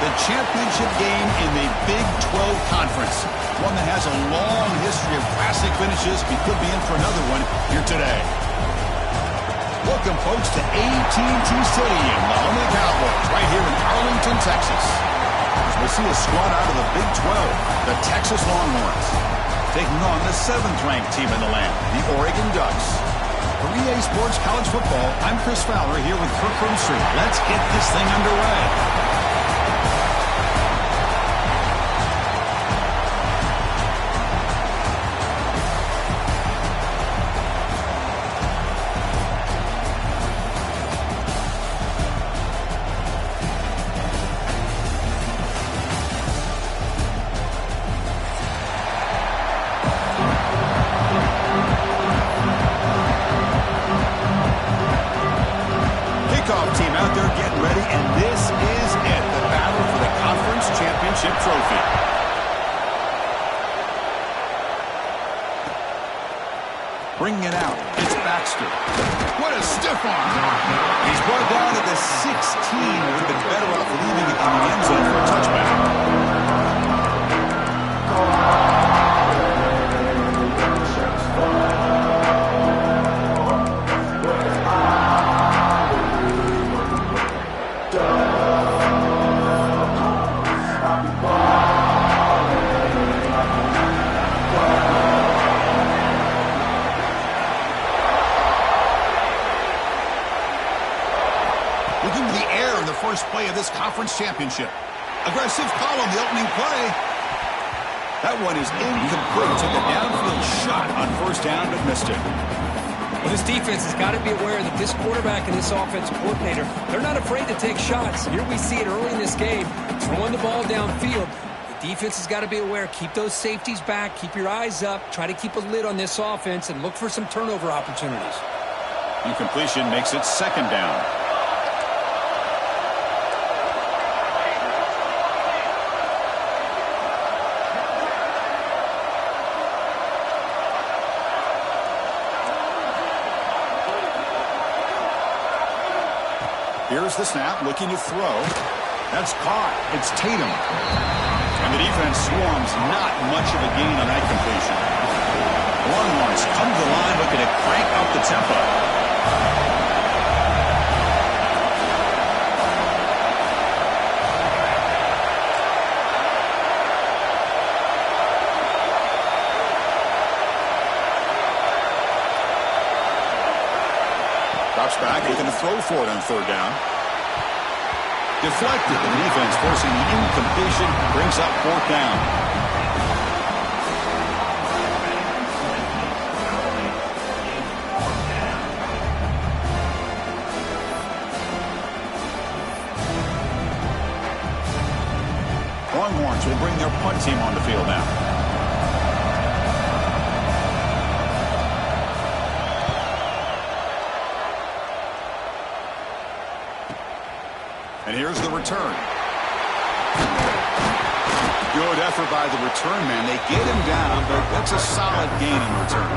the championship game in the Big 12 Conference. One that has a long history of classic finishes. We could be in for another one here today. Welcome, folks, to AT&T Stadium, the home of the Cowboys, right here in Arlington, Texas. As we see a squad out of the Big 12, the Texas Longhorns, taking on the 7th-ranked team in the land, the Oregon Ducks. For EA Sports College Football, I'm Chris Fowler here with Kirk Herbstreit. Let's get this thing underway. Bringing it out, it's Baxter. What a stiff arm. He's brought down to the 16. Would have been better off leaving it in the end zone for a touchback. First play of this conference championship. Aggressive call on the opening play. That one is incomplete. Took a downfield shot on first down, but missed it. Well, this defense has got to be aware that this quarterback and this offensive coordinator, they're not afraid to take shots. Here we see it early in this game, throwing the ball downfield. The defense has got to be aware. Keep those safeties back. Keep your eyes up. Try to keep a lid on this offense and look for some turnover opportunities. Incompletion makes it second down. Here's the snap, looking to throw. That's caught. It's Tatum. And the defense swarms. Not much of a gain on that completion. Longhorns come to the line looking to crank up the tempo. Drops back, looking to throw for it on third down. Deflected. The defense forcing the incompletion. Brings up fourth down. Longhorns will bring their punt team on the field now. And here's the return. Good effort by the return man. They get him down, but that's a solid gain in return.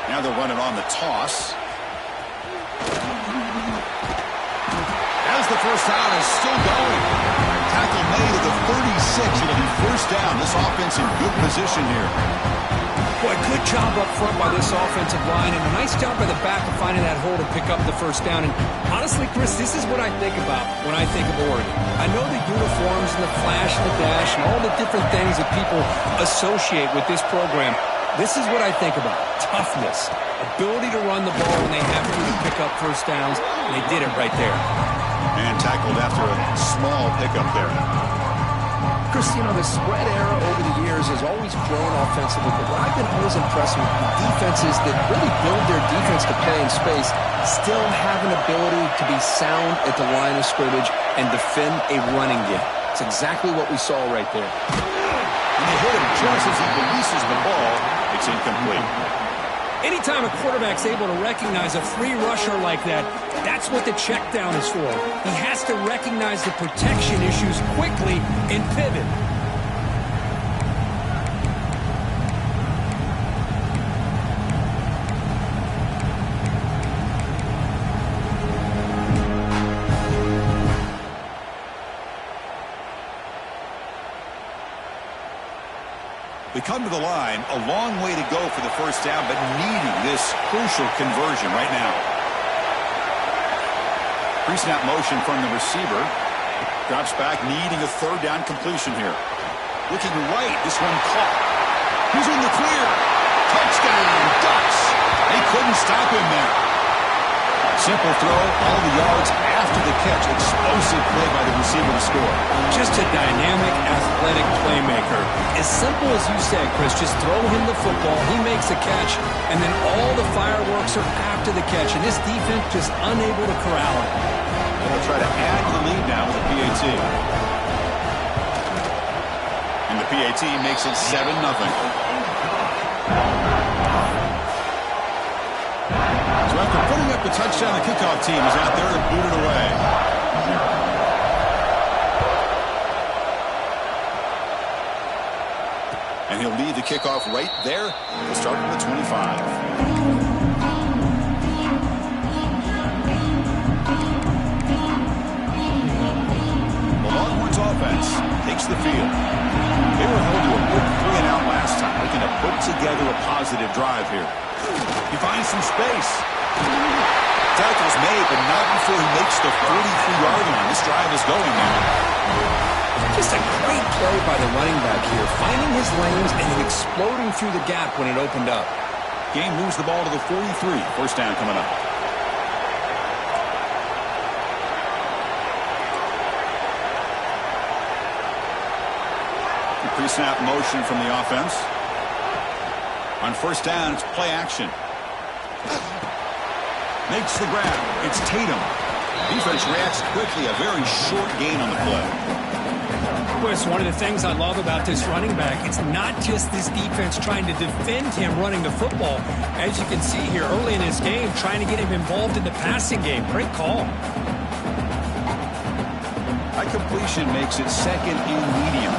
Now they're running on the toss. As the first down is still going. Tackle made at the 36. It'll be first down. This offense in good position here. Boy, good job up front by this offensive line, and a nice job by the back of finding that hole to pick up the first down. And honestly, Chris, this is what I think about when I think of Oregon. I know the uniforms and the flash and the dash and all the different things that people associate with this program. This is what I think about. Toughness. Ability to run the ball when they have to pick up first downs. And they did it right there. And tackled after a small pickup there. Chris, you know, the spread era over the years has always grown offensively. But what I've been always impressed with the defenses that really build their defense to play in space still have an ability to be sound at the line of scrimmage and defend a running game. It's exactly what we saw right there. And they hit him just as he releases the ball. It's incomplete. Anytime a quarterback's able to recognize a free rusher like that, that's what the check down is for. He has to recognize the protection issues quickly and pivot. They come to the line, a long way to go for the first down, but needing this crucial conversion right now. Pre-snap motion from the receiver. Drops back, needing a third down completion here. Looking right, this one caught. He's in the clear. Touchdown, Ducks. They couldn't stop him there. Simple throw, all the yards after the catch. Explosive play by the receiver to score. Just a dynamic, athletic playmaker. As simple as you said, Chris, just throw him the football, he makes a catch, and then all the fireworks are after the catch, and this defense just unable to corral it. They'll try to add to the lead now with the PAT. And the PAT makes it 7-0. So after putting up the touchdown, the kickoff team is out there to boot it away. And he'll lead the kickoff right there. He'll start from the 25. The Longhorns offense takes the field. They were held to a quick 3-and-out last time, looking to put together a positive drive here. He finds some space. Tackle's made, but not before he makes the 43-yard line. This drive is going now. Just a great play by the running back here, finding his lanes and then exploding through the gap when it opened up. Game moves the ball to the 43. First down coming up. The pre-snap motion from the offense. On first down, it's play action. Makes the grab. It's Tatum. Defense reacts quickly. A very short gain on the play. Chris, one of the things I love about this running back, it's not just this defense trying to defend him running the football. As you can see here early in his game, trying to get him involved in the passing game. Great call. High completion makes it second and medium.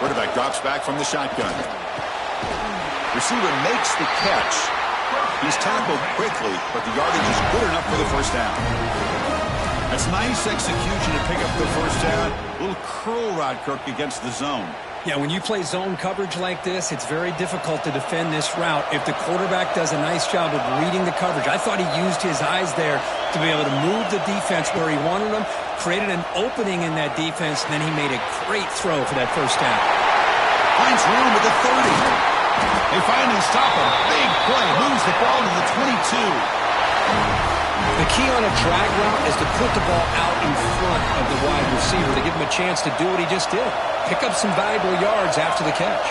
Quarterback drops back from the shotgun. Receiver makes the catch. He's tackled quickly, but the yardage is good enough for the first down. That's nice execution to pick up the first down. A little curl rod, Kirk, against the zone. Yeah, when you play zone coverage like this, it's very difficult to defend this route if the quarterback does a nice job of reading the coverage. I thought he used his eyes there to be able to move the defense where he wanted them, created an opening in that defense, and then he made a great throw for that first down. Finds room at the 30. They finally stop him. Big play. Moves the ball to the 22. The key on a drag route is to put the ball out in front of the wide receiver to give him a chance to do what he just did. Pick up some valuable yards after the catch.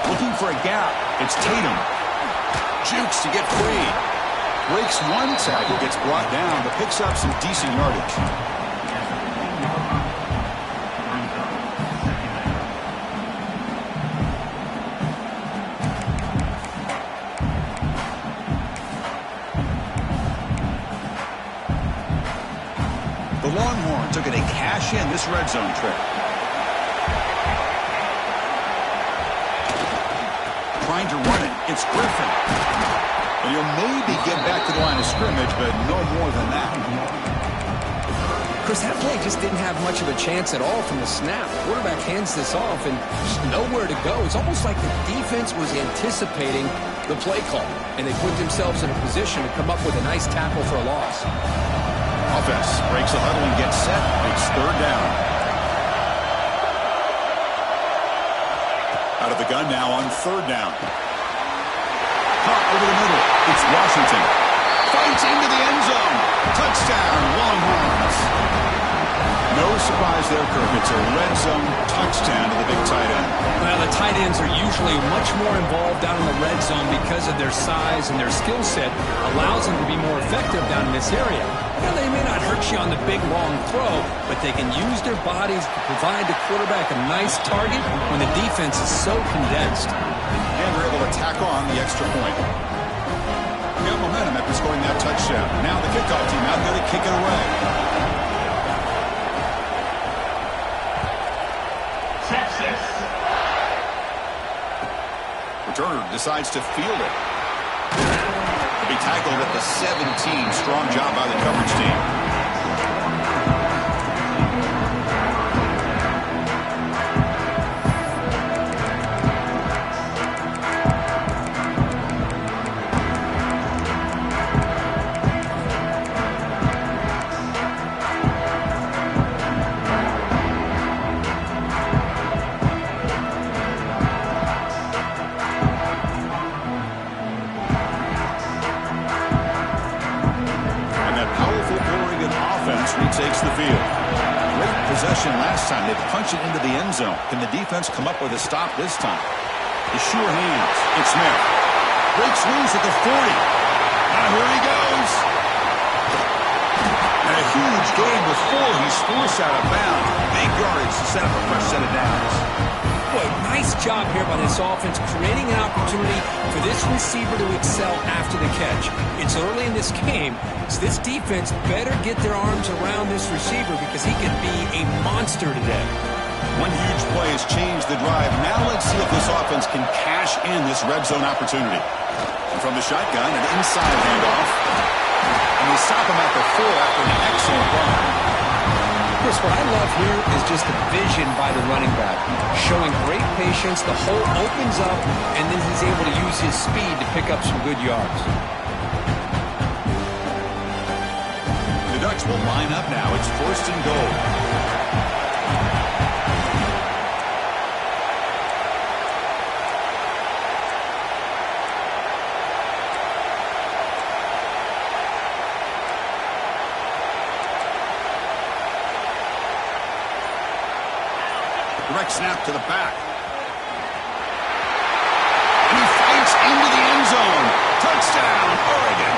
Looking for a gap. It's Tatum. Jukes to get free. Breaks one tackle, gets brought down, but picks up some decent yardage. The Longhorns took it to cash in this red zone trip. Trying to run it. It's Griffin. And he'll maybe get back to the line of scrimmage, but no more than that. Chris, that play just didn't have much of a chance at all from the snap. The quarterback hands this off and just nowhere to go. It's almost like the defense was anticipating the play call, and they put themselves in a position to come up with a nice tackle for a loss. Offense breaks a huddle and gets set. It's third down. Out of the gun now on third down. Caught over the middle. It's Washington. Fights into the end zone. Touchdown, Longhorns. No surprise there, Kirk. It's a red zone touchdown to the big tight end. Well, the tight ends are usually much more involved down in the red zone because of their size and their skill set allows them to be more effective down in this area. You know, they may not hurt you on the big, long throw, but they can use their bodies to provide the quarterback a nice target when the defense is so condensed. And they're able to tack on the extra point. Got momentum after scoring that touchdown. Now the kickoff team out there to kick it away. Texas. Returner decides to field it. Be tackled at the 17. Strong job by the coverage team. Takes the field. Great possession last time. They punched it into the end zone. Can the defense come up with a stop this time? The sure hands. It's Smith. Breaks loose at the 40. Now here he goes. And a huge gain before he's forced out of bounds. Big yardage to set up a fresh set of downs. Boy, nice job here by this offense, creating an opportunity for this receiver to excel after the catch. It's early in this game, so this defense better get their arms around this receiver because he could be a monster today. One huge play has changed the drive. Now let's see if this offense can cash in this red zone opportunity. And from the shotgun, an inside handoff. And they stop him at the 4 after an excellent run. Chris, what I love here is just the vision by the running back. Showing great patience, the hole opens up, and then he's able to use his speed to pick up some good yards. The Ducks will line up now. It's 1st and goal. Direct snap to the back. And he fights into the end zone. Touchdown, Oregon.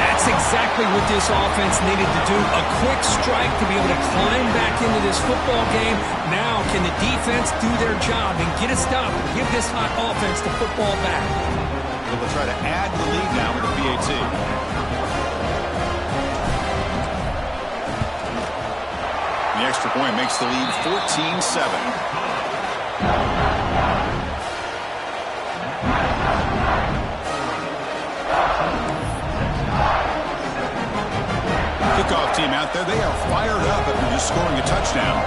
That's exactly what this offense needed to do. A quick strike to be able to climb back into this football game. Now can the defense do their job and get a stop and give this hot offense the football back? They'll try to add the lead now with the PAT. The extra point makes the lead 14-7. Kickoff team out there. They are fired up after just scoring a touchdown.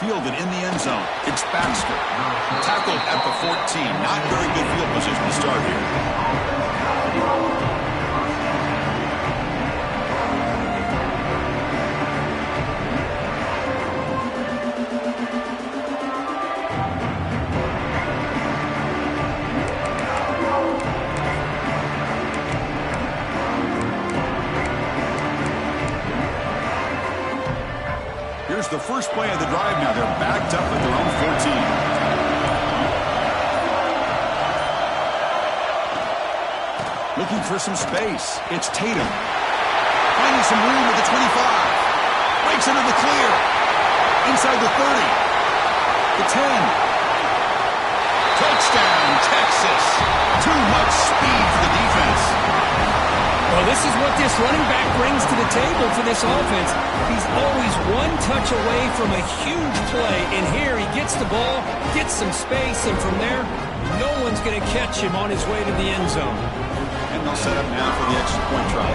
Fielded in the end zone. It's Baxter. Tackled at the 14. Not very good field position to start here. Here's the first play of the drive now. They're backed up at their own 14. Looking for some space. It's Tatum. Finding some room at the 25. Breaks into the clear. Inside the 30. The 10. Touchdown, Texas. Too much speed for the defense. Well, this is what this running back brings to the table for this offense. He's always one touch away from a huge play, and here he gets the ball, gets some space, and from there, no one's going to catch him on his way to the end zone. And they'll set up now for the extra point try.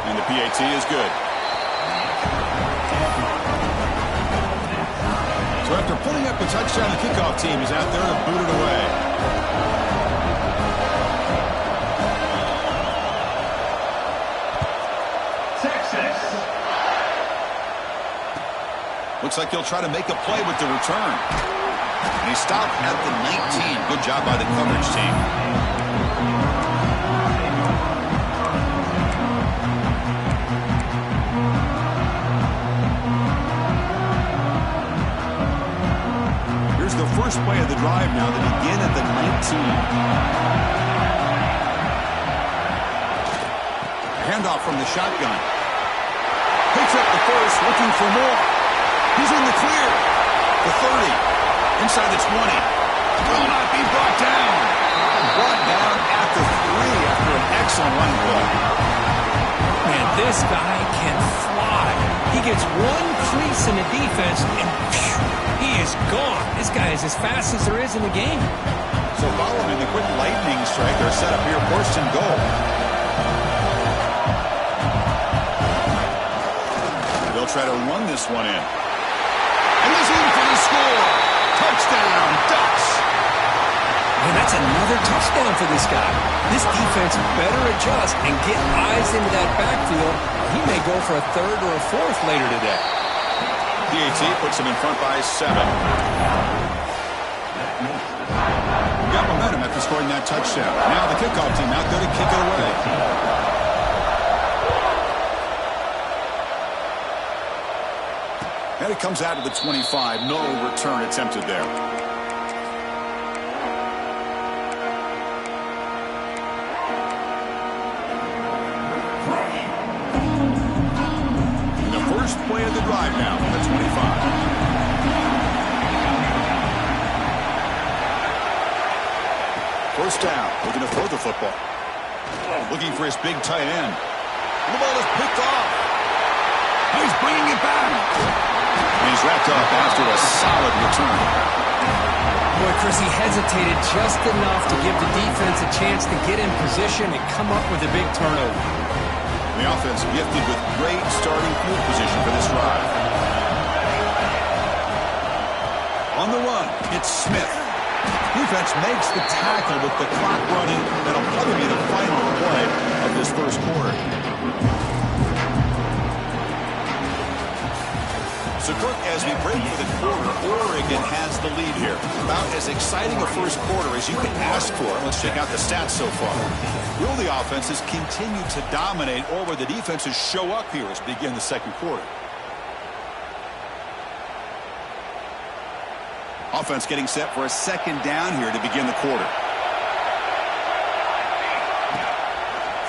And the PAT is good. So after putting up a touchdown, the kickoff team is out there to boot it away. Looks like he'll try to make a play with the return. And he stopped at the 19. Good job by the coverage team. first play of the drive now. They begin at the 19. Handoff from the shotgun. Picks up the first, looking for more. He's in the clear. The 30. Inside the 20. Will not be brought down. Brought down at the 3 after an excellent run play. Man, this guy can fly. He gets one crease in the defense, and phew, he is gone. This guy is as fast as there is in the game. So following the quick lightning strike, they're set up here, first and goal. They'll try to run this one in. And he's in for the score. Touchdown, Ducks. And that's another touchdown for this guy. This defense better adjust and get eyes into that backfield. He may go for a third or a fourth later today. PAT puts him in front by 7. Got momentum after scoring that touchdown. Now the kickoff team out there to kick it away. And it comes out to the 25. No return attempted there. Play of the drive now from the 25. First down, looking to throw the football. Looking for his big tight end. The ball is picked off. He's bringing it back. And he's wrapped up after a solid return. Boy, Chris, he hesitated just enough to give the defense a chance to get in position and come up with a big turnover. The offense gifted with great starting field position for this drive. On the run, it's Smith. Defense makes the tackle with the clock running. That'll probably be the final play of this first quarter. So, Kirk, as we break for the quarter, Oregon has the lead here. About as exciting a first quarter as you can ask for. Let's check out the stats so far. Will the offenses continue to dominate, or will the defenses show up here as we begin the second quarter? Offense getting set for a second down here to begin the quarter.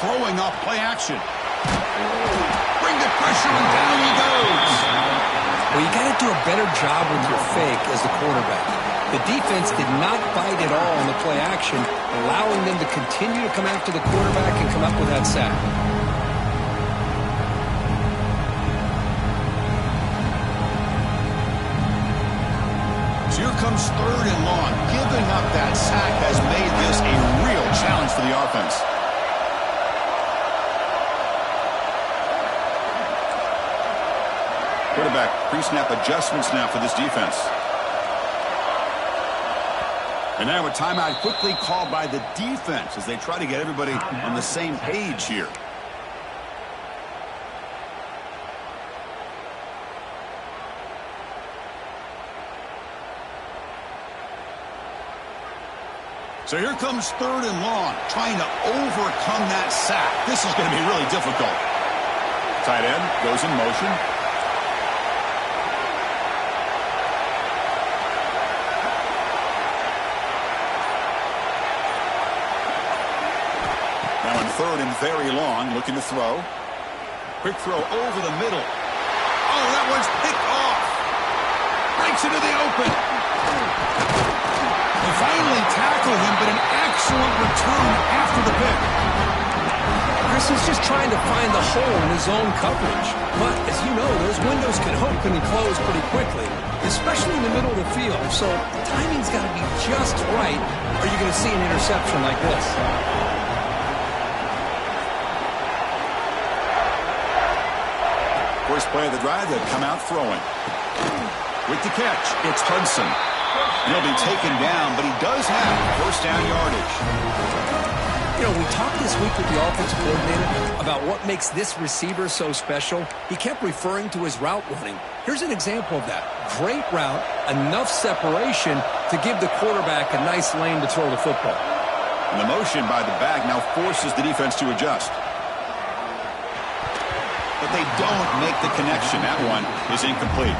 Throwing off play action. Bring the pressure, and down he goes. Well, you got to do a better job with your fake as the quarterback. The defense did not bite at all on the play action, allowing them to continue to come after the quarterback and come up with that sack. So here comes third and long. Giving up that sack has made this a real challenge for the offense. Quarterback pre-snap adjustments now for this defense. And now a timeout quickly called by the defense as they try to get everybody on the same page here. So here comes third and long, trying to overcome that sack. This is going to be really difficult. Tight end goes in motion. Now in third and very long, looking to throw. Quick throw over the middle. Oh, that one's picked off. Breaks into the open. They finally tackle him, but an excellent return after the pick. Chris is just trying to find the hole in his own coverage. But, as you know, those windows can open and close pretty quickly, especially in the middle of the field. So, the timing's got to be just right, or you're going to see an interception like this. First play of the drive, they've come out throwing. With the catch, it's Hudson. He'll be taken down, but he does have first down yardage. You know, we talked this week with the offensive coordinator about what makes this receiver so special. He kept referring to his route running. Here's an example of that. Great route, enough separation to give the quarterback a nice lane to throw the football. And the motion by the back now forces the defense to adjust. But they don't make the connection. That one is incomplete.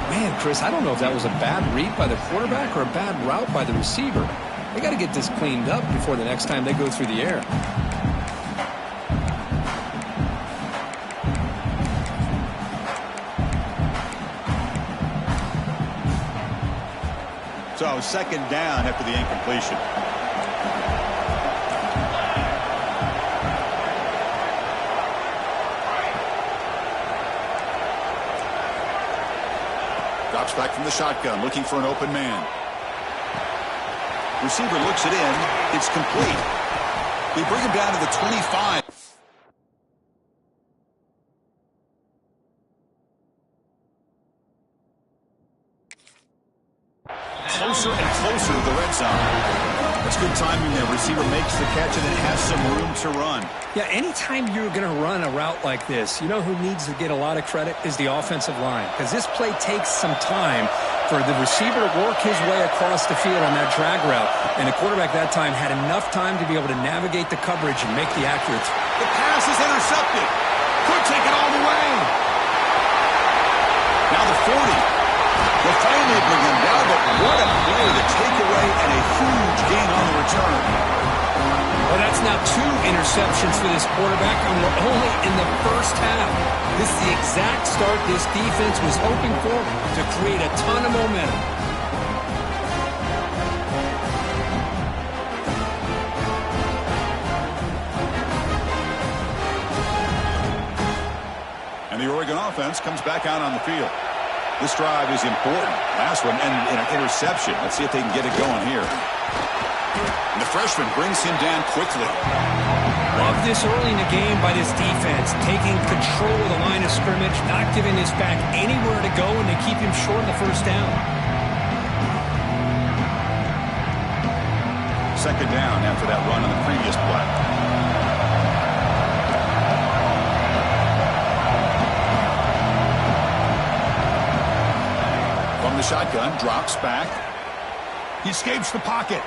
Man, Chris, I don't know if that was a bad read by the quarterback or a bad route by the receiver. They got to get this cleaned up before the next time they go through the air. So, second down after the incompletion. Drops back from the shotgun, looking for an open man. Receiver looks it in. It's complete. They bring him down to the 25. Closer and closer to the red zone. That's good timing there. Receiver makes the catch and then has some room to run. Yeah, anytime you're going to run a route like this, you know who needs to get a lot of credit is the offensive line, because this play takes some time for the receiver to work his way across the field on that drag route, and the quarterback that time had enough time to be able to navigate the coverage and make the accurate. The pass is intercepted. Could take it all the way. Now the 40. They'll finally bring him down, but what a play, the takeaway and a huge gain on the return. Well, that's now 2 interceptions for this quarterback, and we're only in the first half. This is the exact start this defense was hoping for to create a ton of momentum. And the Oregon offense comes back out on the field. This drive is important. Last one, and an interception. Let's see if they can get it going here. And the freshman brings him down quickly. Love this early in the game by this defense, taking control of the line of scrimmage, not giving this back anywhere to go, and they keep him short of the first down. Second down after that run on the previous play. The shotgun drops back. He escapes the pocket.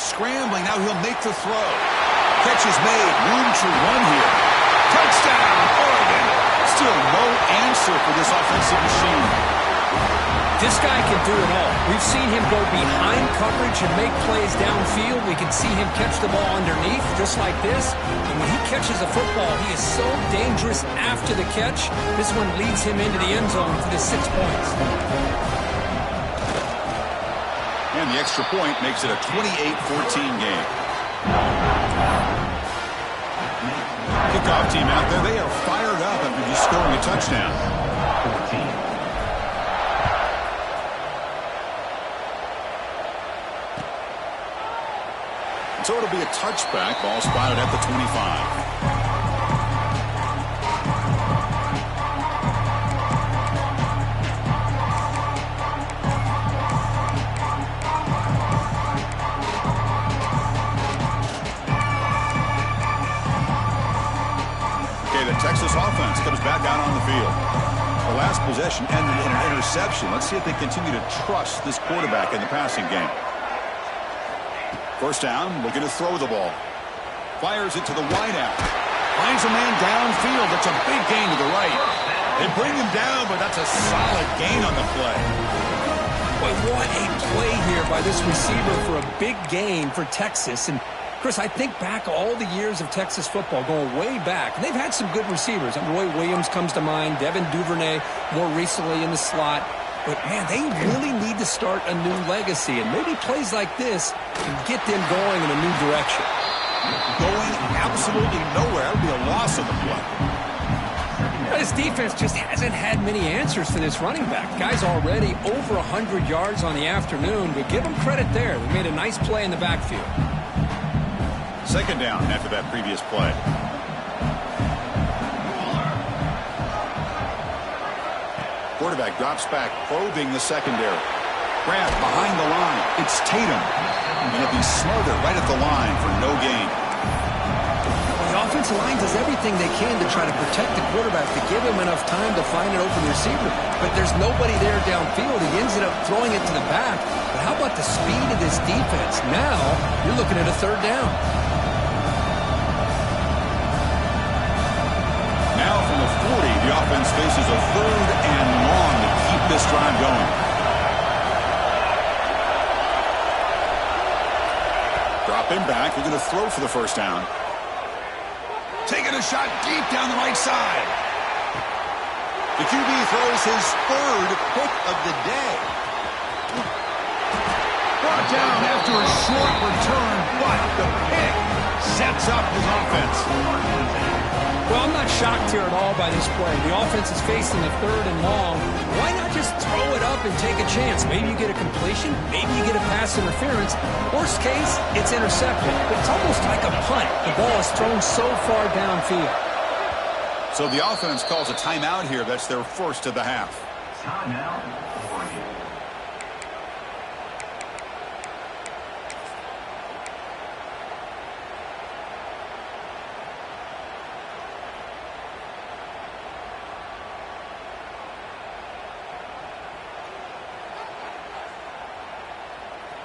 Scrambling. Now he'll make the throw. Catch is made. Room to run here. Touchdown, Oregon. Still no answer for this offensive machine. This guy can do it all. We've seen him go behind coverage and make plays downfield. We can see him catch the ball underneath just like this. And when he catches a football, he is so dangerous after the catch. This one leads him into the end zone for the 6 points. And the extra point makes it a 28-14 game. Kickoff team out there. They are fired up after just scoring a touchdown. So it'll be a touchback. Ball spotted at the 25. Texas offense comes back out on the field. The last possession ended in an interception. Let's see if they continue to trust this quarterback in the passing game. First down, looking to throw the ball. Fires it to the wideout. Finds a man downfield. That's a big gain to the right. They bring him down, but that's a solid gain on the play. Boy, what a play here by this receiver for a big gain for Texas. And Chris, I think back all the years of Texas football, going way back. And they've had some good receivers. Roy Williams comes to mind, Devin Duvernay more recently in the slot. But, man, they really need to start a new legacy. And maybe plays like this can get them going in a new direction. Going absolutely nowhere. That would be a loss of the play. This defense just hasn't had many answers for this running back. Guy's already over 100 yards on the afternoon, but give him credit there. They made a nice play in the backfield. Second down after that previous play. Quarterback drops back, probing the secondary. Grab behind the line. It's Tatum. And he'll be smothered right at the line for no gain. The offensive line does everything they can to try to protect the quarterback, to give him enough time to find an open receiver. But there's nobody there downfield. He ends up throwing it to the back. But how about the speed of this defense? Now you're looking at a third down. Now from the 40, the offense faces a 3rd and long to keep this drive going. Dropping back, looking to throw for the first down. Taking a shot deep down the right side. The QB throws his third pick of the day. Brought down after a short return, but the pick sets up his offense. Well, I'm not shocked here at all by this play. The offense is facing the third and long. Why not just throw it up and take a chance? Maybe you get a completion. Maybe you get a pass interference. Worst case, it's intercepted. But it's almost like a punt. The ball is thrown so far downfield. So the offense calls a timeout here. That's their first of the half. Timeout.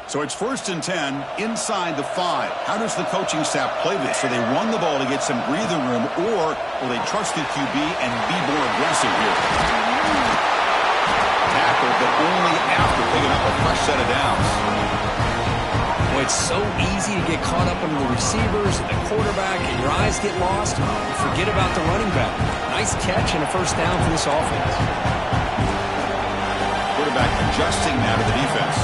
So it's 1st and 10 inside the 5. How does the coaching staff play this? So they run the ball to get some breathing room, or will they trust the QB and be more aggressive here? Tackle, but only after picking up a fresh set of downs. Well, it's so easy to get caught up in the receivers, the quarterback, and your eyes get lost. You forget about the running back. Nice catch and a first down for this offense. Quarterback adjusting now to the defense.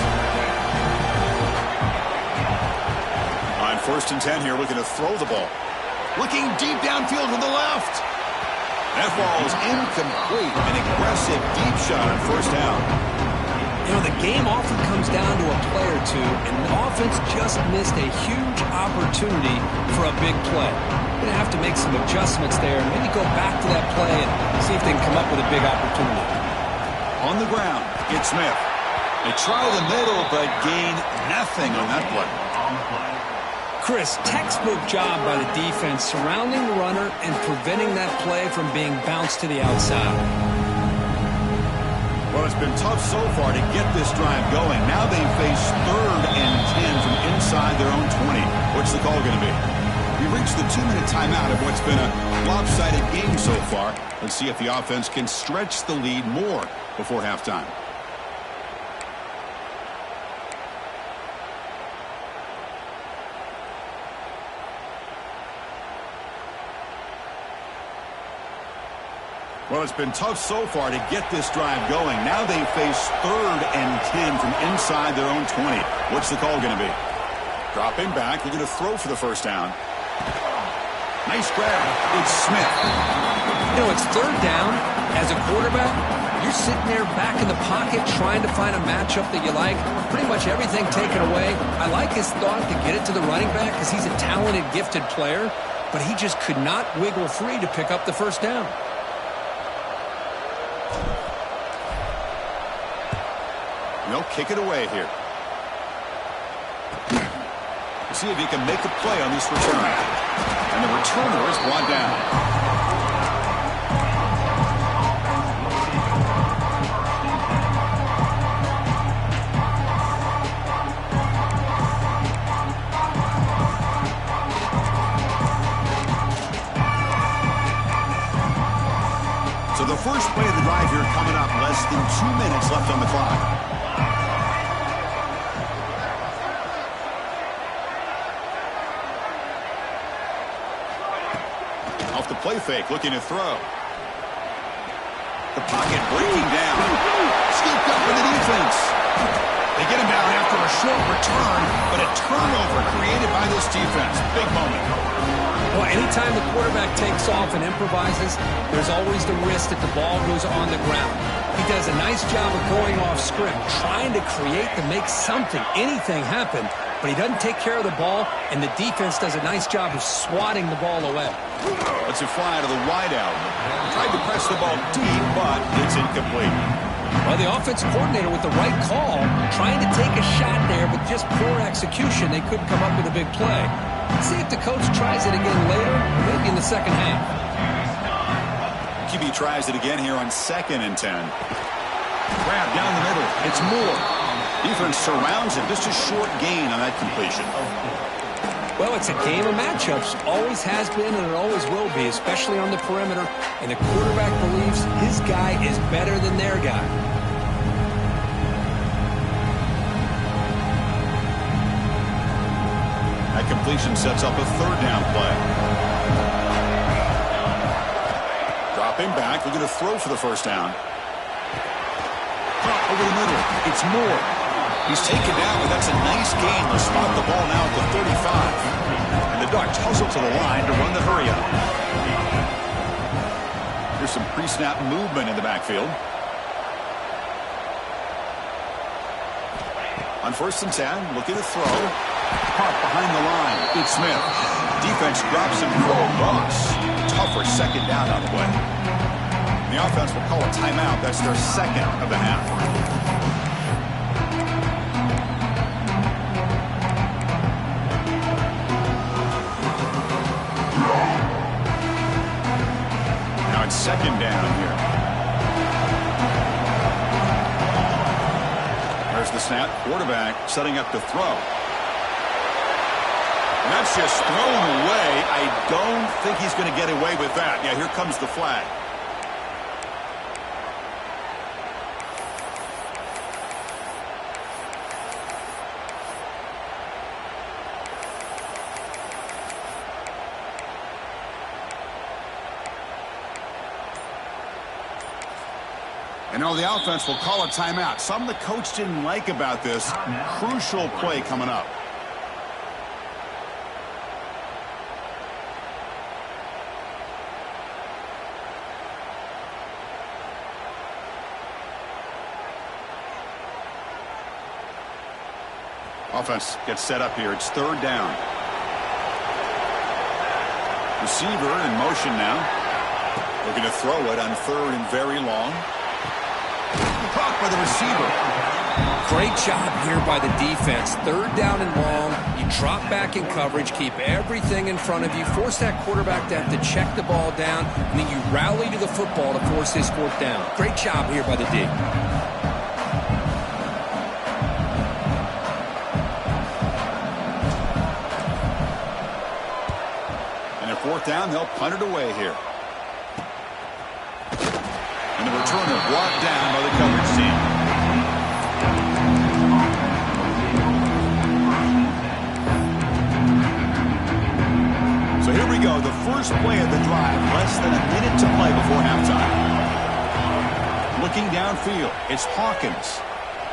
1st and 10 here, looking to throw the ball. Looking deep downfield to the left. That ball is incomplete. An aggressive deep shot on first down. You know, the game often comes down to a play or two, and the offense just missed a huge opportunity for a big play. Going to have to make some adjustments there and maybe go back to that play and see if they can come up with a big opportunity. On the ground, it's Smith. They try the middle, but gain nothing on that play. Chris, textbook job by the defense surrounding the runner and preventing that play from being bounced to the outside. Well, it's been tough so far to get this drive going. Now they face 3rd and 10 from inside their own 20. What's the call going to be? We've reached the 2-minute timeout of what's been a lopsided game so far. Let's see if the offense can stretch the lead more before halftime. Well, it's been tough so far to get this drive going. Now they face 3rd and 10 from inside their own 20. What's the call going to be? Dropping back, looking to throw for the first down. Nice grab. It's Smith. You know, it's 3rd down. As a quarterback, you're sitting there back in the pocket trying to find a matchup that you like. Pretty much everything taken away. I like his thought to get it to the running back because he's a talented, gifted player, but he just could not wiggle free to pick up the first down. They'll kick it away here. See if he can make a play on this return. And the returner is brought down. So the first play of the drive here coming up. Less than 2 minutes left on the clock. Off the play fake, looking to throw. The pocket breaking down. Scooped up with the defense. They get him down after a short return, but a turnover created by this defense. Big moment. Well, anytime the quarterback takes off and improvises, there's always the risk that the ball goes on the ground. He does a nice job of going off script, trying to create to make something, anything happen, but he doesn't take care of the ball, and the defense does a nice job of swatting the ball away. Let's it fly to the wideout. Tried to press the ball deep, but it's incomplete. Well, the offense coordinator with the right call, trying to take a shot there, but just poor execution. They couldn't come up with a big play. Let's see if the coach tries it again later, maybe in the second half. QB tries it again here on 2nd and 10. Grab down the middle. It's Moore. Defense surrounds him. Just a short gain on that completion. Well, it's a game of matchups. Always has been and it always will be, especially on the perimeter. And the quarterback believes his guy is better than their guy. That completion sets up a third down play. Dropping back, looking to throw for the first down. Caught over the middle. It's Moore. He's taken down, but that's a nice gain. They'll spot the ball now at the 35. And the Ducks hustle to the line to run the hurry up. Here's some pre-snap movement in the backfield. On 1st and 10, looking to throw. Caught behind the line. It's Smith. Defense drops him for a loss. Tougher second down on the way. The offense will call a timeout. That's their second of the half. Now it's second down here. There's the snap. Quarterback setting up to throw. And that's just thrown away. I don't think he's going to get away with that. Yeah, here comes the flag. And now the offense will call a timeout. Something the coach didn't like about this. Crucial play coming up. Offense gets set up here. It's third down. Receiver in motion now. Looking to throw it on third and very long. Caught by the receiver. Great job here by the defense. Third down and long. You drop back in coverage, keep everything in front of you, force that quarterback to have to check the ball down, and then you rally to the football to force this fourth down. Great job here by the D. Fourth down, they'll punt it away here. And the returner brought down by the coverage team. So here we go, the first play of the drive, less than a minute to play before halftime. Looking downfield, it's Hawkins.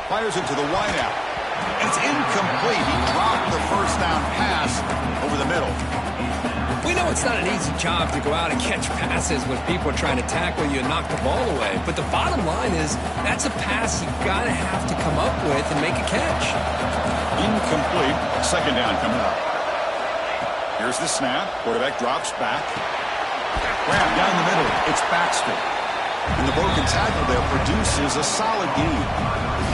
Fires it to the wideout. And it's incomplete. He dropped the first down pass over the middle. We know it's not an easy job to go out and catch passes when people are trying to tackle you and knock the ball away. But the bottom line is that's a pass you got to have to come up with and make a catch. Incomplete. Second down coming up. Here's the snap. Quarterback drops back. Grab down the middle. It's Baxter. And the broken tackle there produces a solid gain.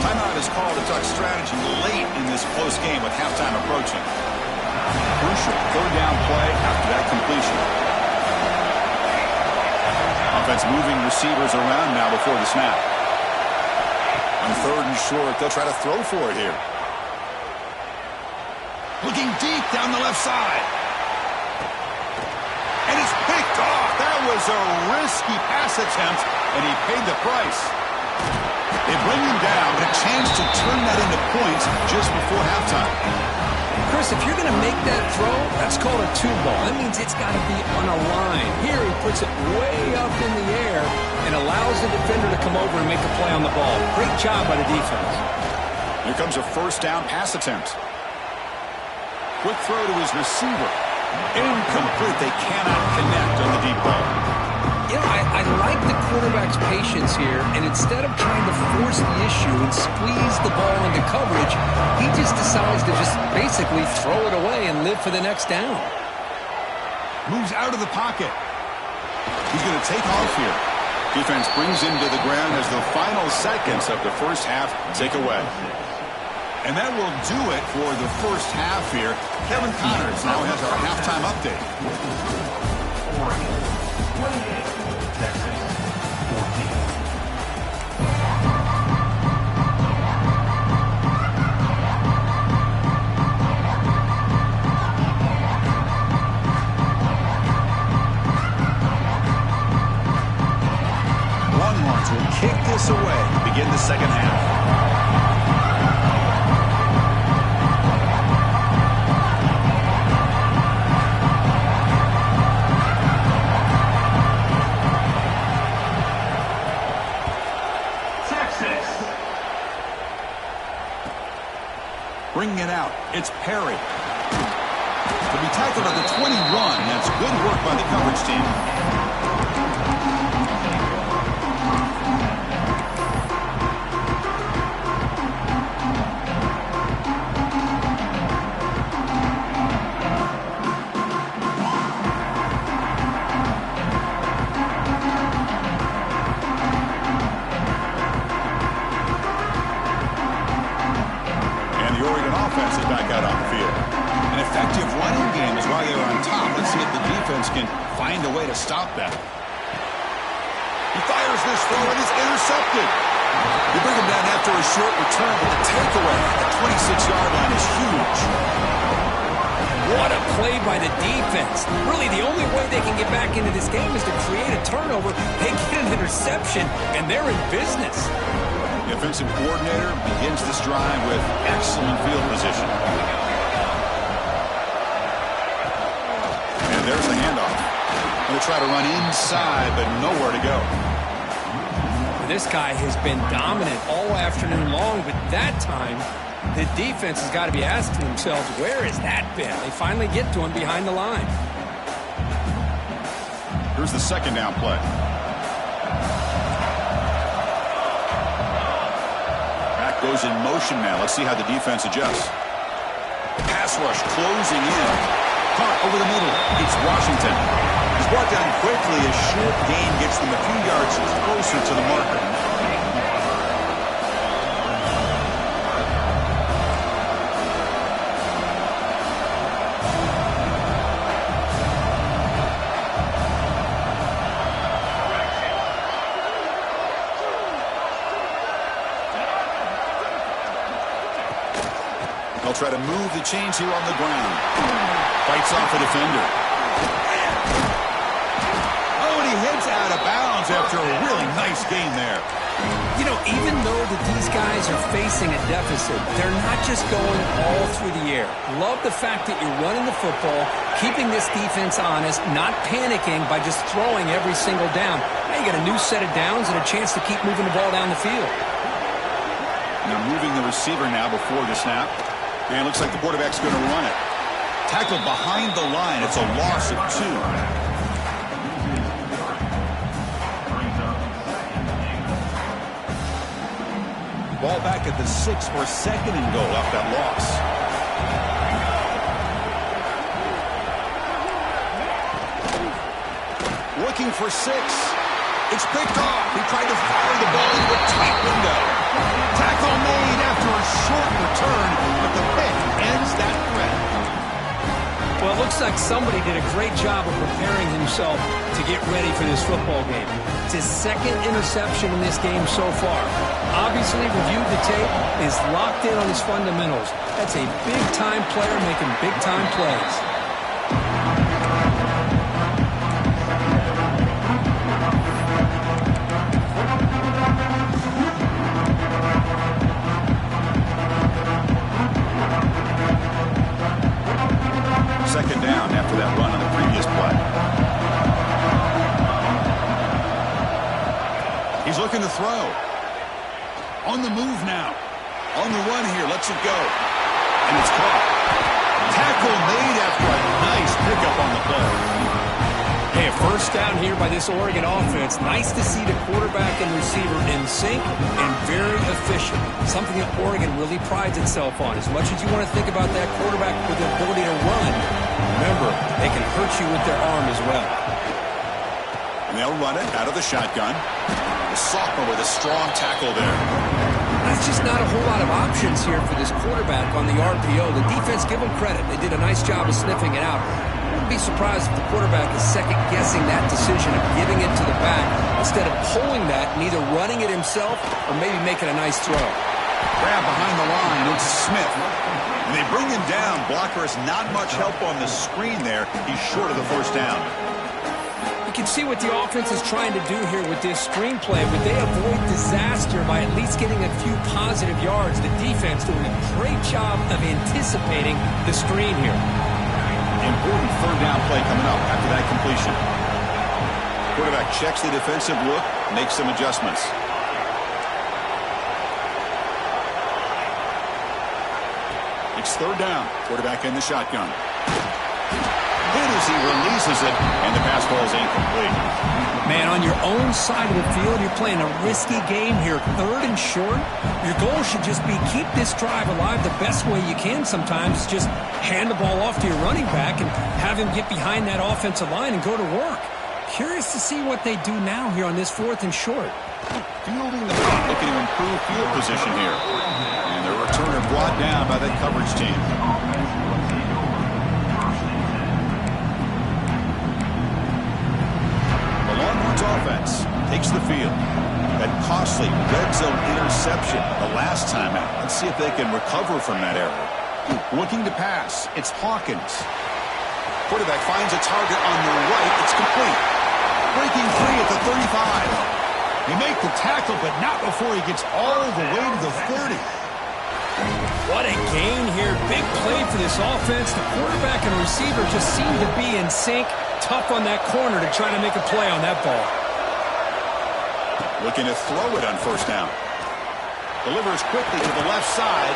Timeout is called a Duck strategy late in this close game with halftime approaching. Crucial third down play after that completion. Offense moving receivers around now before the snap. On third and short, they'll try to throw for it here. Looking deep down the left side. And it's picked off. That was a risky pass attempt, and he paid the price. They bring him down, but a chance to turn that into points just before halftime. Chris, if you're going to make that throw, that's called a two ball. That means it's got to be on a line. Here he puts it way up in the air and allows the defender to come over and make a play on the ball. Great job by the defense. Here comes a first down pass attempt. Quick throw to his receiver. Incomplete. They cannot connect on the deep ball. You know, I like the quarterback's patience here, and instead of trying to force the issue and squeeze the ball into coverage, he just decides to just basically throw it away and live for the next down. Moves out of the pocket. He's going to take off here. Defense brings him to the ground as the final seconds of the first half tick away. And that will do it for the first half here. Kevin Connors now has our halftime update. Longhorns will kick this away to begin the second half. Bringing it out, it's Perry. To be tackled at the 21, that's good work by the coverage team. Can find a way to stop that. He fires this throw and it's intercepted. They bring him down after a short return, but the takeaway at the 26-yard line is huge. What a play by the defense. Really, the only way they can get back into this game is to create a turnover. They get an interception, and they're in business. The offensive coordinator begins this drive with excellent field position. There's the handoff. Going to try to run inside, but nowhere to go. This guy has been dominant all afternoon long, but that time, the defense has got to be asking themselves, where has that been? They finally get to him behind the line. Here's the second down play. Back goes in motion now. Let's see how the defense adjusts. Pass rush closing in. Caught over the middle. It's Washington. He's brought down quickly. A short gain gets them a few yards closer to the marker. They'll try to move the chains here on the ground. Fights off a defender. Oh, and he heads out of bounds after a really nice gain there. You know, even though these guys are facing a deficit, they're not just going all through the air. Love the fact that you're running the football, keeping this defense honest, not panicking by just throwing every single down. Now you got a new set of downs and a chance to keep moving the ball down the field. And they're moving the receiver now before the snap. And it looks like the quarterback's going to run it. Tackled behind the line. It's a loss of 2. Ball back at the 6 for second and goal off that loss. Looking for 6. It's picked off. He tried to fire the ball into a tight window. Tackle made after a short return, but the pick ends that threat. Well, it looks like somebody did a great job of preparing himself to get ready for this football game. It's his second interception in this game so far. Obviously, reviewed the tape, is locked in on his fundamentals. That's a big-time player making big-time plays. Second down after that run on the previous play. He's looking to throw. On the move now. On the run here. Lets it go. And it's caught. Tackle made after a nice pickup on the play. Hey, a first down here by this Oregon offense. Nice to see the quarterback and receiver in sync and very efficient. Something that Oregon really prides itself on. As much as you want to think about that quarterback with the ability to run, remember, they can hurt you with their arm as well. And they'll run it out of the shotgun. The sophomore with a strong tackle there. That's just not a whole lot of options here for this quarterback on the RPO. The defense, give them credit. They did a nice job of sniffing it out. I wouldn't be surprised if the quarterback is second-guessing that decision of giving it to the back instead of pulling that and either running it himself or maybe making a nice throw. Grab behind the line. It's Smith. And they bring him down. Blocker has not much help on the screen there. He's short of the first down. You can see what the offense is trying to do here with this screenplay, but they avoid disaster by at least getting a few positive yards. The defense doing a great job of anticipating the screen here. Important third down play coming up after that completion. Quarterback checks the defensive look, makes some adjustments. It's third down. Quarterback in the shotgun. Hit as he releases it, and the pass ball is incomplete. Man, on your own side of the field, you're playing a risky game here. Third and short. Your goal should just be keep this drive alive the best way you can sometimes. Just hand the ball off to your running back and have him get behind that offensive line and go to work. Curious to see what they do now here on this fourth and short. Fielding the punt, looking to improve field position here. And the returner brought down by that coverage team. The Longhorns offense takes the field. That costly red zone interception the last time out. Let's see if they can recover from that error. Looking to pass. It's Hawkins. Quarterback finds a target on the right. It's complete. Breaking free at the 35. He makes the tackle, but not before he gets all the way to the 30. What a gain here. Big play for this offense. The quarterback and receiver just seem to be in sync. Tough on that corner to try to make a play on that ball. Looking to throw it on first down. Delivers quickly to the left side.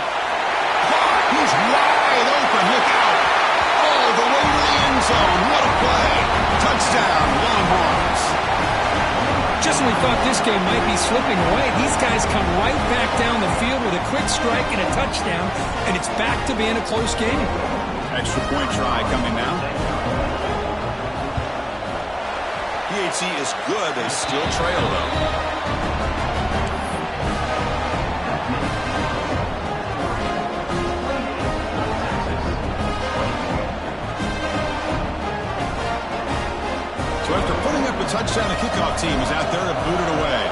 He's wide open. Look out. All the way to the end zone. What a play. Touchdown, Longhorns. Just when we thought this game might be slipping away, these guys come right back down the field with a quick strike and a touchdown, and it's back to being a close game. Extra point try coming now. PHC is good. They still trail, though. So after putting up a touchdown, the kickoff team is out there to boot it away.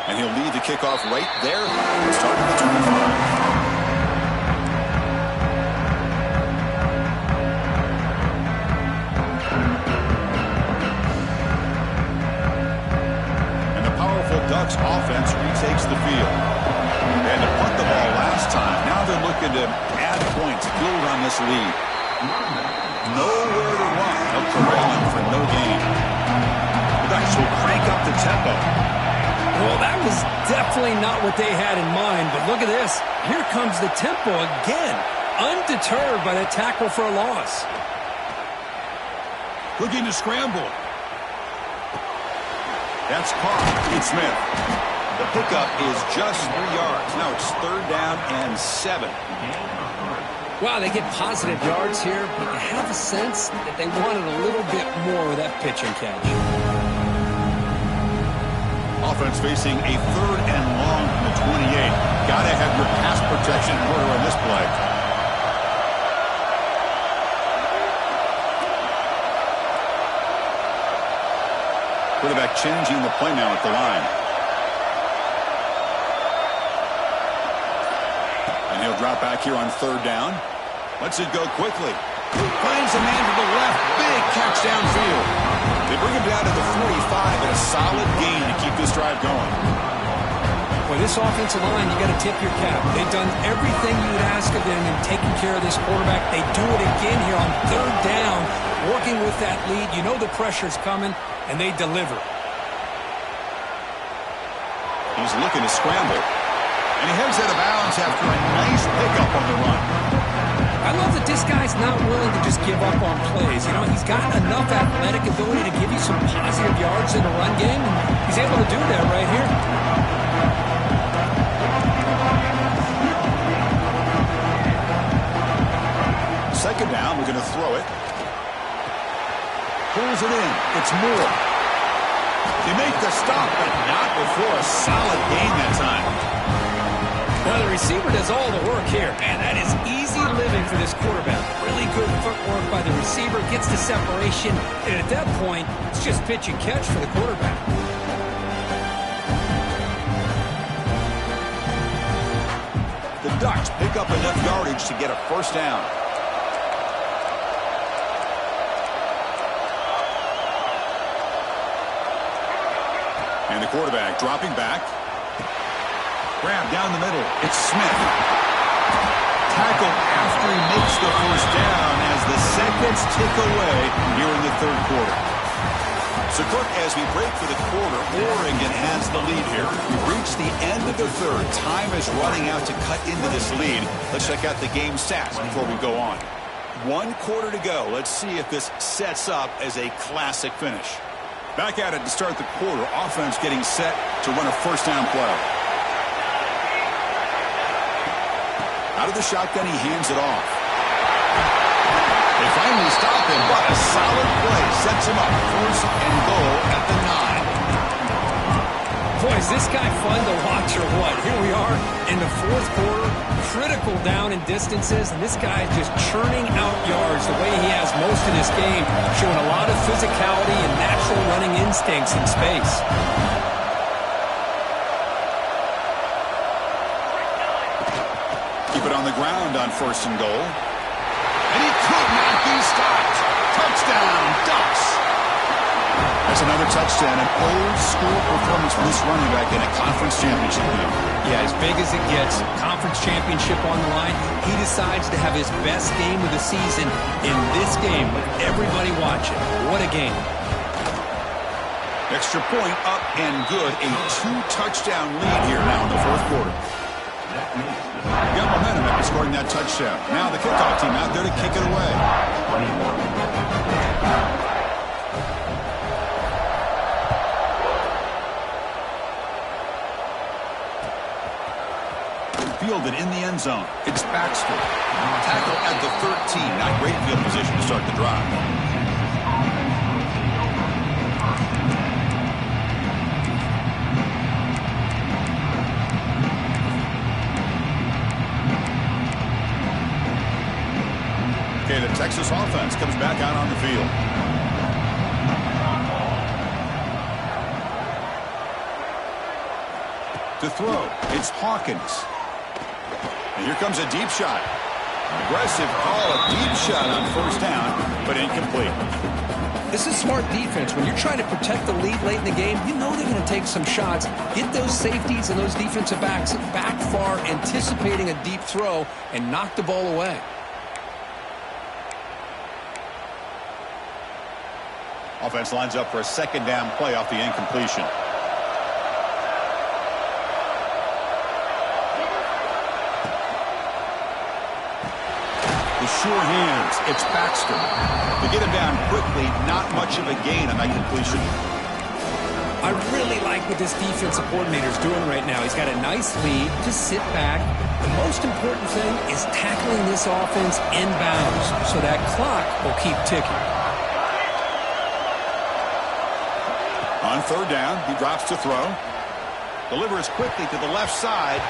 And he'll lead the kickoff right there, starting at the 25. Ducks offense retakes the field. They had to punt the ball last time. Now they're looking to add points, build on this lead. Nowhere to run. Up to Rowland for no gain. The Ducks will crank up the tempo. Well, that was definitely not what they had in mind, but look at this. Here comes the tempo again. Undeterred by the tackle for a loss. Looking to scramble. That's caught. It's Smith. The pickup is just 3 yards. Now it's third down and 7. Wow, they get positive yards here, but you have a sense that they wanted a little bit more of that pitch and catch. Offense facing a third and long from the 28. Gotta have your pass protection in order on this play. Quarterback changing the play now at the line. And he'll drop back here on third down. Lets it go quickly. Finds a man to the left. Big catch downfield. They bring him down to the 45 and a solid gain to keep this drive going. For this offensive line, you got to tip your cap. They've done everything you would ask of them in taking care of this quarterback. They do it again here on third down, working with that lead. You know the pressure's coming, and they deliver. He's looking to scramble. And he heads out of bounds after a nice pickup on the run. I love that this guy's not willing to just give up on plays. You know, he's got enough athletic ability to give you some positive yards in the run game, and he's able to do that right here. Second down, we're going to throw it. Pulls it in. It's Moore. They make the stop, but not before a solid gain that time. Well, the receiver does all the work here. Man, that is easy living for this quarterback. Really good footwork by the receiver. Gets the separation. And at that point, it's just pitch and catch for the quarterback. The Ducks pick up enough yardage to get a first down. And the quarterback dropping back. Grab down the middle. It's Smith. Tackle after he makes the first down as the seconds tick away here in the third quarter. So, Cook, as we break for the quarter, Oregon has the lead here. We've reached the end of the third. Time is running out to cut into this lead. Let's check out the game stats before we go on. 1 quarter to go. Let's see if this sets up as a classic finish. Back at it to start the quarter. Offense getting set to run a first down play. Out of the shotgun, he hands it off. They finally stop him, but a solid play sets him up. First and goal at the 9. Boy, is this guy fun to watch or what? Here we are in the fourth quarter, critical down and distances, and this guy is just churning out yards the way he has most of this game, showing a lot of physicality and natural running instincts in space. Keep it on the ground on first and goal. And he could not be stopped. Touchdown, Ducks. That's another touchdown, an old-school performance from this running back in a conference championship game. Yeah, as big as it gets, conference championship on the line, he decides to have his best game of the season in this game with everybody watching. What a game. Extra point up and good. A 2-touchdown lead here now in the fourth quarter. Got momentum after scoring that touchdown. Now the kickoff team out there to kick it away. Fielded in the end zone. It's Baxter. Tackle at the 13. Not great field position to start the drive. Okay, the Texas offense comes back out on the field. To throw, it's Hawkins. And here comes a deep shot. Aggressive call, a deep shot on first down, but incomplete. This is smart defense. When you're trying to protect the lead late in the game, you know they're going to take some shots, get those safeties and those defensive backs back far, anticipating a deep throw, and knock the ball away. Offense lines up for a second down play off the incompletion. The sure hands. It's Baxter. To get him down quickly, not much of a gain on that completion. I really like what this defensive coordinator is doing right now. He's got a nice lead. Just sit back. The most important thing is tackling this offense inbounds so that clock will keep ticking. On third down, he drops to throw. Delivers quickly to the left side.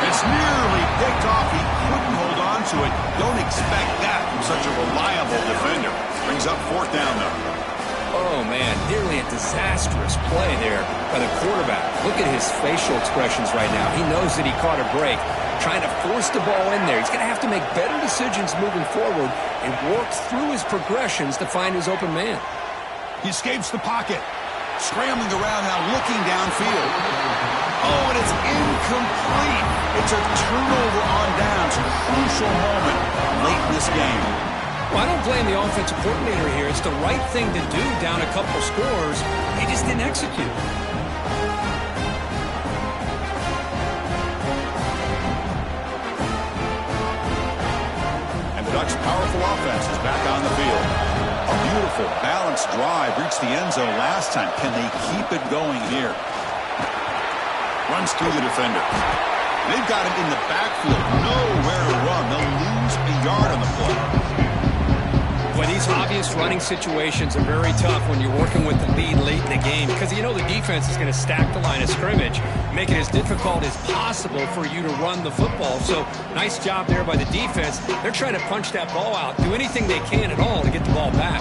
It's nearly picked off. He couldn't hold on to it. Don't expect that from such a reliable defender. Brings up fourth down, though. Oh, man, nearly a disastrous play there by the quarterback. Look at his facial expressions right now. He knows that he caught a break, trying to force the ball in there. He's going to have to make better decisions moving forward and work through his progressions to find his open man. He escapes the pocket. Scrambling around now, looking downfield. Oh, and it's incomplete. It's a turnover on downs. Crucial moment late in this game. Well, I don't blame the offensive coordinator here. It's the right thing to do down a couple scores. He just didn't execute. And the Ducks' powerful offense is back on the field. A beautiful, balanced drive reached the end zone last time. Can they keep it going here? Runs through the defender. They've got him in the backfield. Nowhere to run. They'll lose a yard on the play. Well, these obvious running situations are very tough when you're working with the lead late in the game because you know the defense is going to stack the line of scrimmage, make it as difficult as possible for you to run the football. So nice job there by the defense. They're trying to punch that ball out, do anything they can at all to get the ball back.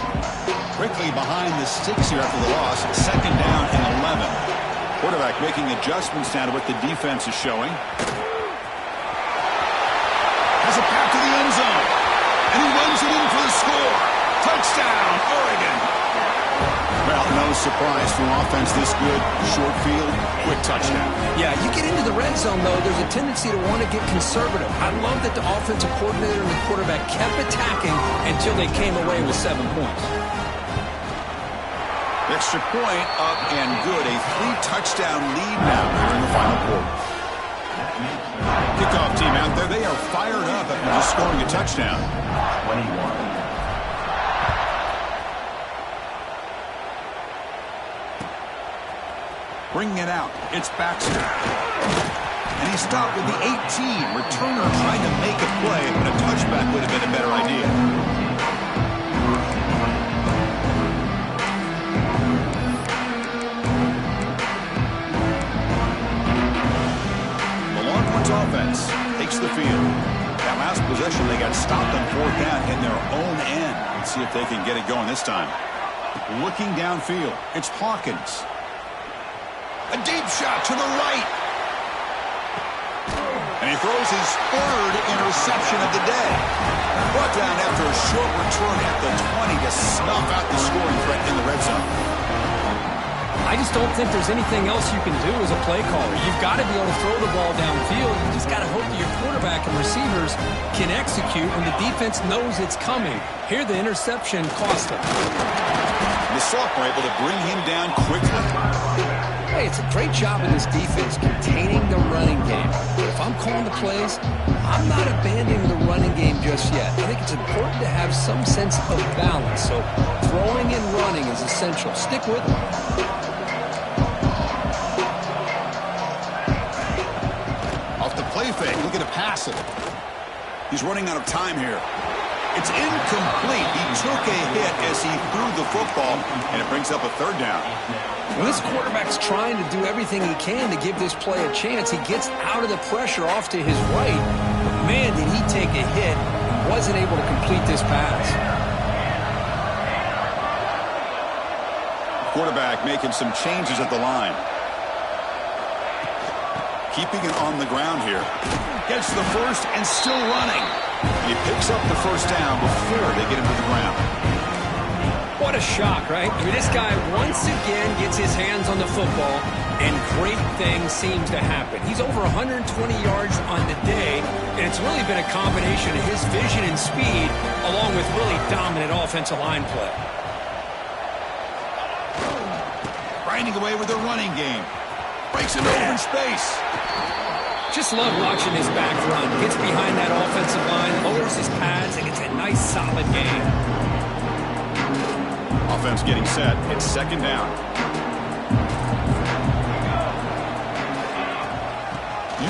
Quickly behind the sticks here after the loss. Second down and 11. Quarterback making adjustments now to what the defense is showing. Has a path to the end zone. And he runs it in for the score. Touchdown, Oregon. Well, no surprise from offense this good. Short field, quick touchdown. Yeah, you get into the red zone, though, there's a tendency to want to get conservative. I love that the offensive coordinator and the quarterback kept attacking until they came away with 7 points. Extra point up and good. A 3-touchdown lead now here in the final quarter. Kickoff team out there. They are fired up after just scoring a touchdown. 21. Bringing it out. It's Baxter. And he stopped with the 18. Returner trying to make a play, but a touchback would have been a better idea. The Longhorns offense takes the field. That last possession, they got stopped on 4th down in their own end. Let's see if they can get it going this time. Looking downfield, it's Hawkins. A deep shot to the right. And he throws his 3rd interception of the day. Brought down after a short return at the 20 to snuff out the scoring threat in the red zone. I just don't think there's anything else you can do as a play caller. You've got to be able to throw the ball downfield. You just got to hope that your quarterback and receivers can execute when the defense knows it's coming. Here, the interception cost them. The sophomore able to bring him down quickly. Hey, it's a great job in this defense containing the running game. But if I'm calling the plays, I'm not abandoning the running game just yet. I think it's important to have some sense of balance. So throwing and running is essential. Stick with it. Off the play fake, looking to pass it. He's running out of time here. It's incomplete. He took a hit as he threw the football, and it brings up a 3rd down. When this quarterback's trying to do everything he can to give this play a chance, he gets out of the pressure off to his right. But man, did he take a hit and wasn't able to complete this pass. Quarterback making some changes at the line. Keeping it on the ground here. Gets the first and still running. He picks up the 1st down before they get him to the ground. What a shock, right? I mean, this guy once again gets his hands on the football, and great things seem to happen. He's over 120 yards on the day, and it's really been a combination of his vision and speed, along with really dominant offensive line play. Grinding away with the running game. Breaks it over in space. Just love watching his back run. Gets behind that offensive line, lowers his pads, and gets a nice, solid gain. Offense getting set. It's 2nd down.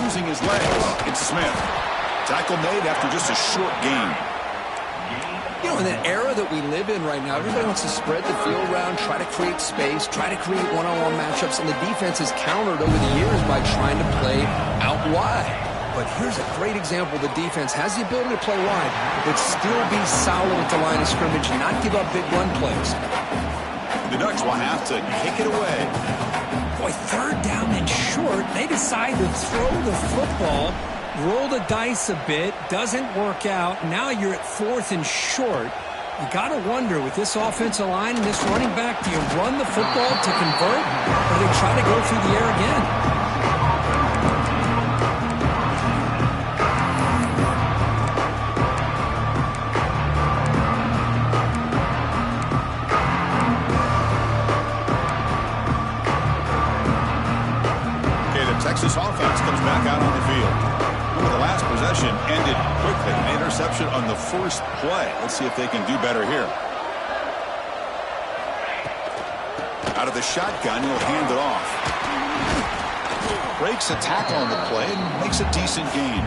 Using his legs. It's Smith. Tackle made after just a short gain. You know, in the era that we live in right now, everybody wants to spread the field around, try to create space, try to create one-on-one matchups, and the defense has countered over the years by trying to play out wide. But here's a great example. The defense has the ability to play wide, but still be solid at the line of scrimmage and not give up big run plays. The Ducks will have to kick it away. Boy, 3rd down and short. They decide to throw the football, roll the dice a bit, doesn't work out. Now you're at 4th and short. You got to wonder, with this offensive line and this running back, do you run the football to convert, or do they try to go through the air again? Texas offense comes back out on the field. The last possession ended quickly. An interception on the 1st play. Let's see if they can do better here. Out of the shotgun, he'll hand it off. Breaks a tackle on the play and makes a decent gain.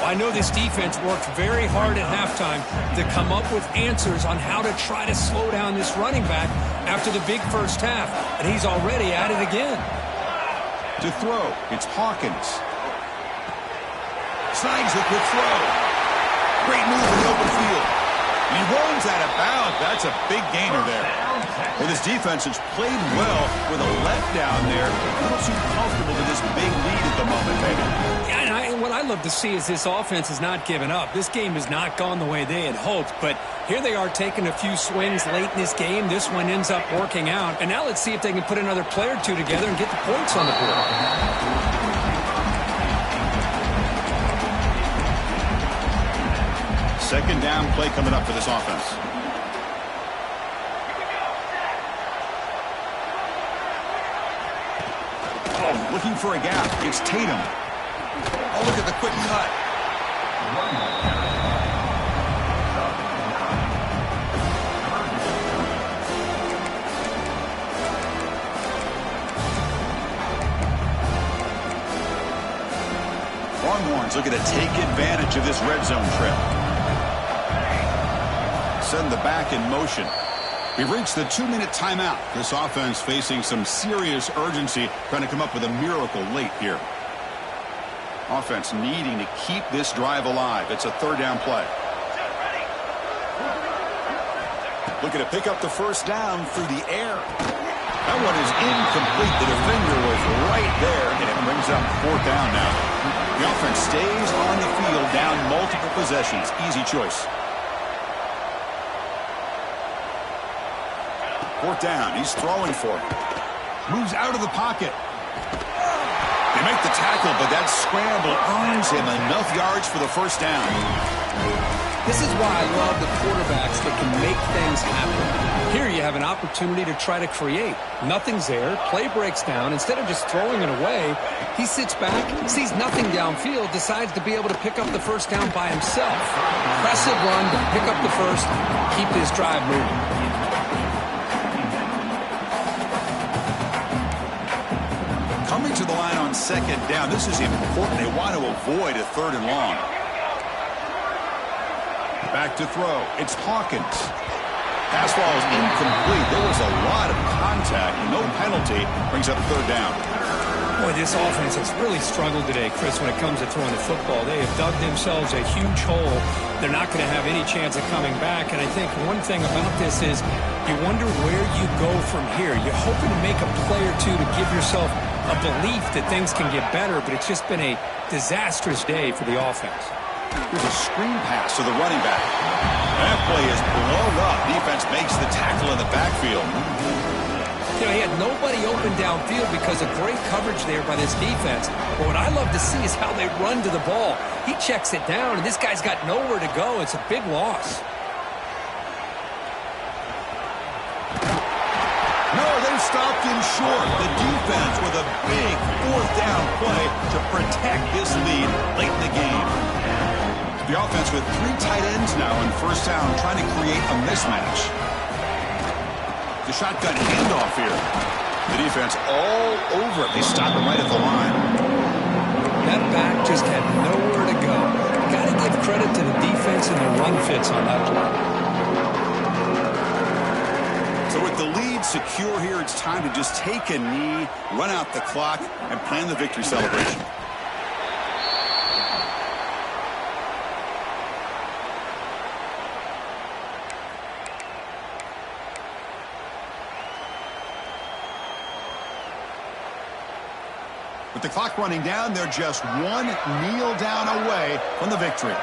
I know this defense worked very hard at halftime to come up with answers on how to try to slow down this running back after the big first half, and he's already at it again. To throw, it's Hawkins. Signs it with throw. Great move in the open field. And he runs out of bounds. That's a big gainer there. Well, this defense has played well with a letdown there. A little too comfortable with this big lead at the moment, maybe. Yeah, and what I love to see is this offense has not given up. This game has not gone the way they had hoped, but here they are taking a few swings late in this game. This one ends up working out. And now let's see if they can put another play or two together and get the points on the board. 2nd down play coming up for this offense. Looking for a gap. It's Tatum. Oh, look at the quick cut. Longhorns looking to take advantage of this red zone trip. Send the back in motion. We've reached the 2-minute timeout. This offense facing some serious urgency, trying to come up with a miracle late here. Offense needing to keep this drive alive. It's a third down play. Looking to pick up the first down through the air. That one is incomplete. The defender was right there, and it brings up fourth down now. The offense stays on the field, down multiple possessions. Easy choice. Fourth down. He's throwing for it. Moves out of the pocket. They make the tackle, but that scramble earns him enough yards for the first down. This is why I love the quarterbacks that can make things happen. Here you have an opportunity to try to create. Nothing's there. Play breaks down. Instead of just throwing it away, he sits back, sees nothing downfield, decides to be able to pick up the first down by himself. Impressive run to pick up the first, keep this drive moving. Coming to the line on second down. This is important. They want to avoid a third and long. Back to throw. It's Hawkins. Pass ball is incomplete. There was a lot of contact. No penalty. Brings up third down. Boy, this offense has really struggled today, Chris, when it comes to throwing the football. They have dug themselves a huge hole. They're not going to have any chance of coming back. And I think one thing about this is you wonder where you go from here. You're hoping to make a play or two to give yourself a belief that things can get better, but it's just been a disastrous day for the offense. Here's a screen pass to the running back. That play is blown up. Defense makes the tackle in the backfield. You know, he had nobody open downfield because of great coverage there by this defense. But what I love to see is how they run to the ball. He checks it down, and this guy's got nowhere to go. It's a big loss. No, they stopped him short. The defense with a big fourth down play to protect this lead late in the game. The offense with 3 tight ends now in first down, trying to create a mismatch. The shotgun handoff here. The defense all over it. They stop him right at the line. That back just had nowhere to go. Got to give credit to the defense and the run fits on that play. So with the lead secure here, it's time to just take a knee, run out the clock, and plan the victory celebration. With the clock running down, they're just one kneel down away from the victory.